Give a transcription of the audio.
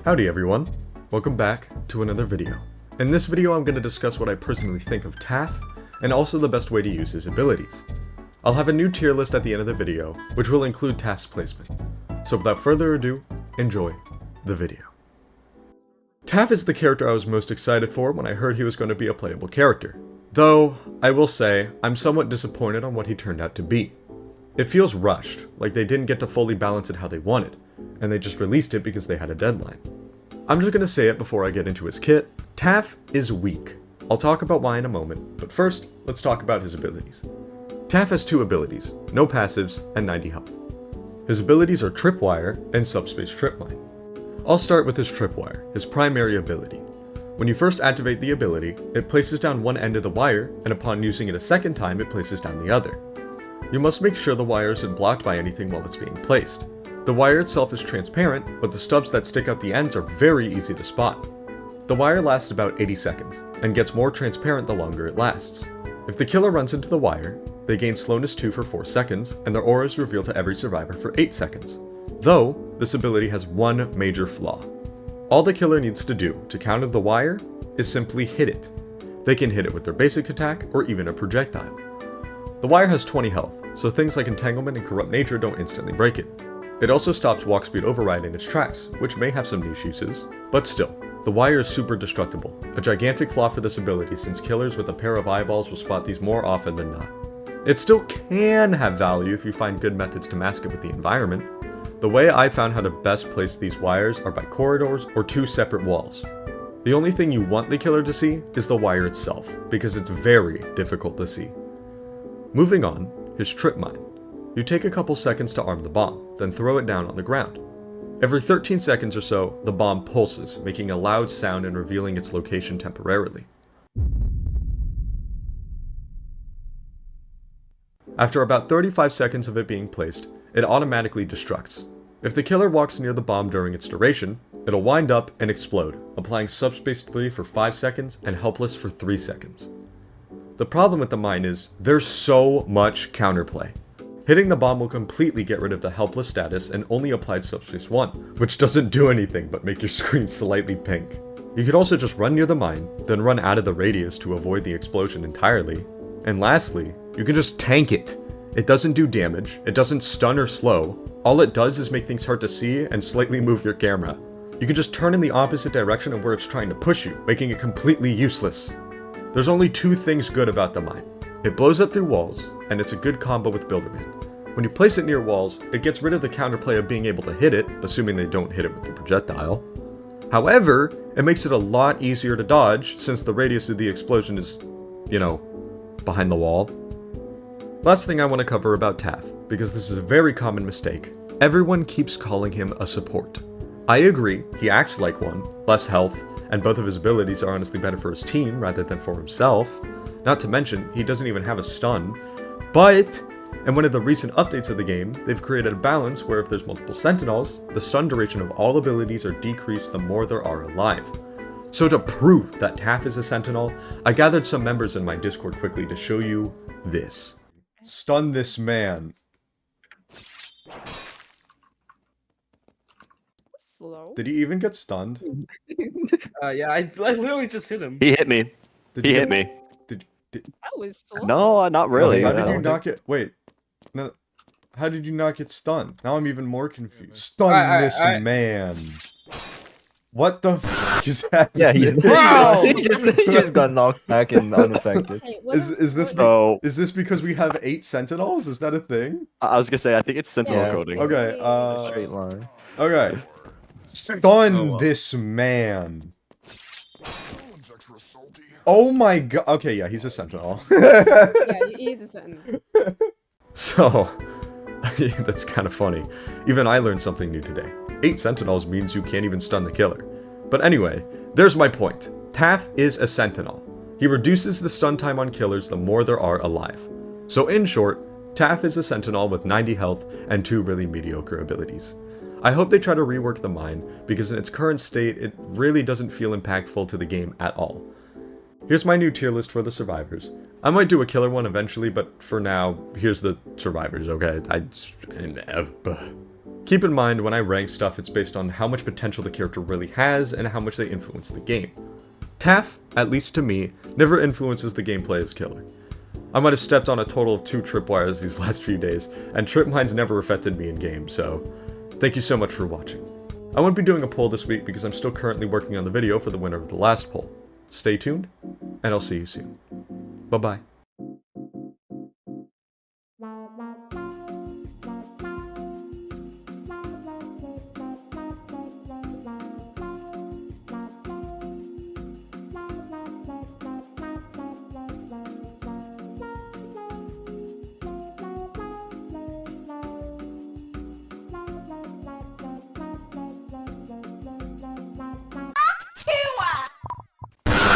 Howdy everyone, welcome back to another video. In this video I'm going to discuss what I personally think of Taph, and also the best way to use his abilities. I'll have a new tier list at the end of the video, which will include Taph's placement. So without further ado, enjoy the video. Taph is the character I was most excited for when I heard he was going to be a playable character. Though, I will say, I'm somewhat disappointed on what he turned out to be. It feels rushed, like they didn't get to fully balance it how they wanted, and they just released it because they had a deadline. I'm just gonna say it before I get into his kit, Taph is weak. I'll talk about why in a moment, but first, let's talk about his abilities. Taph has two abilities, no passives, and 90 health. His abilities are Tripwire and Subspace Tripmine. I'll start with his Tripwire, his primary ability. When you first activate the ability, it places down one end of the wire, and upon using it a second time, it places down the other. You must make sure the wire isn't blocked by anything while it's being placed. The wire itself is transparent, but the stubs that stick out the ends are very easy to spot. The wire lasts about 80 seconds, and gets more transparent the longer it lasts. If the killer runs into the wire, they gain slowness 2 for 4 seconds, and their aura is revealed to every survivor for 8 seconds. Though, this ability has one major flaw. All the killer needs to do to counter the wire is simply hit it. They can hit it with their basic attack, or even a projectile. The wire has 20 health, so things like Entanglement and Corrupt Nature don't instantly break it. It also stops walk speed override in its tracks, which may have some niche uses, but still, the wire is super destructible, a gigantic flaw for this ability since killers with a pair of eyeballs will spot these more often than not. It still can have value if you find good methods to mask it with the environment. The way I found how to best place these wires are by corridors or 2 separate walls. The only thing you want the killer to see is the wire itself, because it's very difficult to see. Moving on, his Trip Mine. You take a couple seconds to arm the bomb, then throw it down on the ground. Every 13 seconds or so, the bomb pulses, making a loud sound and revealing its location temporarily. After about 35 seconds of it being placed, it automatically destructs. If the killer walks near the bomb during its duration, it'll wind up and explode, applying Subspace 3 for 5 seconds and Helpless for 3 seconds. The problem with the mine is, there's so much counterplay. Hitting the bomb will completely get rid of the helpless status and only applied Subspace 1, which doesn't do anything but make your screen slightly pink. You could also just run near the mine, then run out of the radius to avoid the explosion entirely. And lastly, you can just tank it. It doesn't do damage, it doesn't stun or slow, all it does is make things hard to see and slightly move your camera. You can just turn in the opposite direction of where it's trying to push you, making it completely useless. There's only two things good about the mine. It blows up through walls, and it's a good combo with Builderman. When you place it near walls, it gets rid of the counterplay of being able to hit it, assuming they don't hit it with the projectile. However, it makes it a lot easier to dodge, since the radius of the explosion is, behind the wall. Last thing I want to cover about Taph, because this is a very common mistake. Everyone keeps calling him a support. I agree, he acts like one, less health, and both of his abilities are honestly better for his team rather than for himself. Not to mention, he doesn't even have a stun. But, in one of the recent updates of the game, they've created a balance where if there's multiple Sentinels, the stun duration of all abilities are decreased the more there are alive. So to prove that Taph is a Sentinel, I gathered some members in my Discord quickly to show you this. Stun this man. Slow. Did he even get stunned? Yeah, I literally just hit him. He hit me. He hit me. I was slow. No, not really. How did you not get... Wait. No. How did you not get stunned? Now I'm even more confused. Stun this man. What the f is that? Yeah, he just got knocked back and unaffected. Hey, Is this because we have 8 Sentinels? Is that a thing? I was gonna say, I think it's Sentinel Yeah. coding. Okay, Straight line. okay. Stun this man. Oh my god. Okay, yeah, he's a Sentinel. Yeah, he's a sentinel. So, that's kind of funny. Even I learned something new today. 8 Sentinels means you can't even stun the killer. But anyway, there's my point. Taph is a Sentinel. He reduces the stun time on killers the more there are alive. So in short, Taph is a Sentinel with 90 health and 2 really mediocre abilities. I hope they try to rework the mine, because in its current state, it really doesn't feel impactful to the game at all. Here's my new tier list for the survivors. I might do a killer one eventually, but for now, here's the survivors, okay? Keep in mind, when I rank stuff, it's based on how much potential the character really has and how much they influence the game. Taph, at least to me, never influences the gameplay as killer. I might have stepped on a total of 2 tripwires these last few days, and trip mines never affected me in game, so thank you so much for watching. I won't be doing a poll this week because I'm still currently working on the video for the winner of the last poll. Stay tuned, and I'll see you soon. Bye-bye.